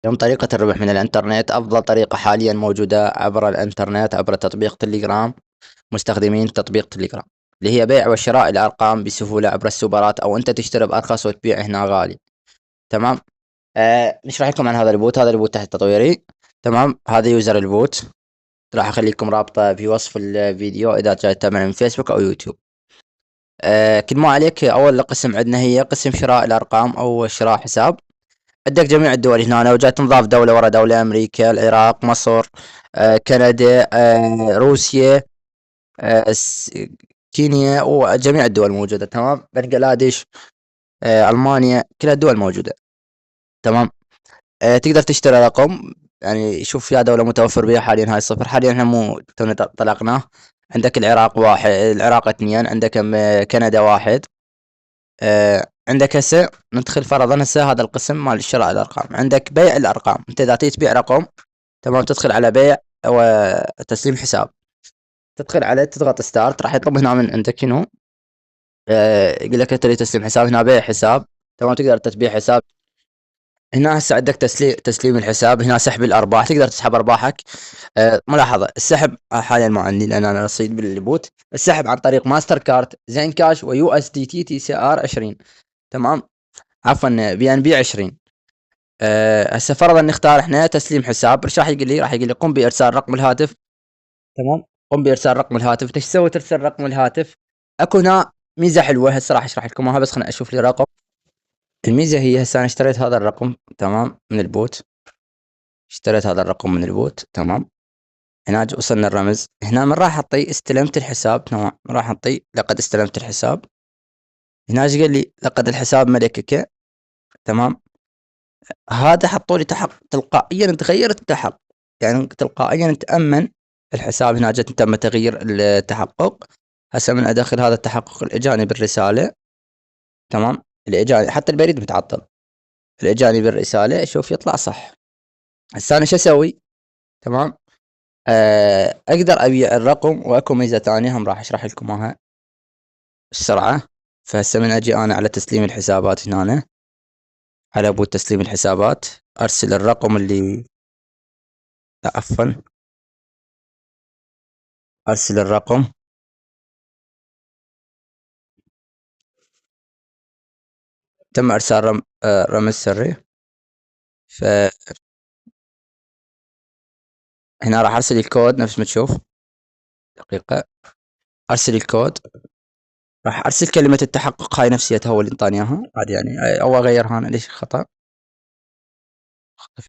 اليوم طريقة الربح من الإنترنت أفضل طريقة حاليا موجودة عبر الإنترنت عبر تطبيق تليجرام. مستخدمين تطبيق تليجرام اللي هي بيع وشراء الأرقام بسهولة عبر السوبرات، أو أنت تشتري بأرخص وتبيع هنا غالي. تمام. نشرح لكم عن هذا البوت. هذا البوت تحت تطويري. تمام. هذا يوزر البوت، راح أخليكم رابطة في وصف الفيديو إذا جاي تتابعنا من فيسبوك أو يوتيوب. كل ما عليك أول قسم عندنا هي قسم شراء الأرقام أو شراء حساب. عندك جميع الدول هنا، لو جات تنضاف دولة ورا دولة: أمريكا، العراق، مصر، كندا، روسيا، آه، س- كينيا، وجميع الدول موجودة. تمام. بنغلاديش، ألمانيا، كل الدول موجودة. تمام. تقدر تشتري رقم، يعني شوف يا دولة متوفر بها حاليا. هاي صفر حاليا، احنا مو تونا طلقناه. عندك العراق واحد، العراق اثنين، عندك كندا واحد. عندك هسه ندخل فرضا هسه هذا القسم مال شراء الارقام. عندك بيع الارقام، انت اذا تبي تبيع رقم، تمام، تدخل على بيع وتسليم حساب. تدخل عليه، تضغط ستارت، راح يطلب هنا من عندك شنو، يقول لك تريد تسليم حساب. هنا بيع حساب. تمام. تقدر تبيع حساب. هنا هسه عندك تسليم الحساب. هنا سحب الارباح، تقدر تسحب ارباحك. ملاحظه السحب حاليا ما عندي لان انا رصيد بالبوت. السحب عن طريق ماستر كارد، زين كاش، ويو اس دي تي سي ار 20. تمام. عفوا بي ان بي 20. هسه فرضا نختار احنا تسليم حساب. ايش راح يقول لي؟ راح يقول لي قم بارسال رقم الهاتف. تمام. قم بارسال رقم الهاتف. ايش تسوي؟ ترسل رقم الهاتف. اكو هنا ميزه حلوه هسه راح اشرح لكم اياها، بس خليني اشوف لي رقم. الميزه هي هسه انا اشتريت هذا الرقم، تمام، من البوت. اشتريت هذا الرقم من البوت. تمام. هنا وصلنا الرمز. هنا من راح اعطي استلمت الحساب. تمام. من راح اعطي لقد استلمت الحساب. هنا ايش قال لي؟ لقد الحساب ملكك. تمام. هذا حطوا لي تلقائيا تغير التحقق، يعني تلقائيا تأمن الحساب. هنا جت تم تغيير التحقق. هسه من ادخل هذا التحقق اللي اجاني بالرساله. تمام. اللي اجاني حتى البريد متعطل، اللي اجاني بالرساله شوف يطلع صح. هسه انا شو اسوي؟ تمام. اقدر ابيع الرقم، واكو ميزه ثانيه هم راح اشرح لكم اياها السرعه. فهسه من اجي انا على تسليم الحسابات هنا، على ابو تسليم الحسابات، ارسل الرقم اللي، لا عفوا، ارسل الرقم. تم ارسال رمز سري. فهنا راح ارسل الكود نفس ما تشوف. دقيقة. ارسل الكود. راح ارسل كلمة التحقق، هاي نفسيتها هو اللي انطاني اياها. عادي يعني، او اغيرها انا، ليش خطأ؟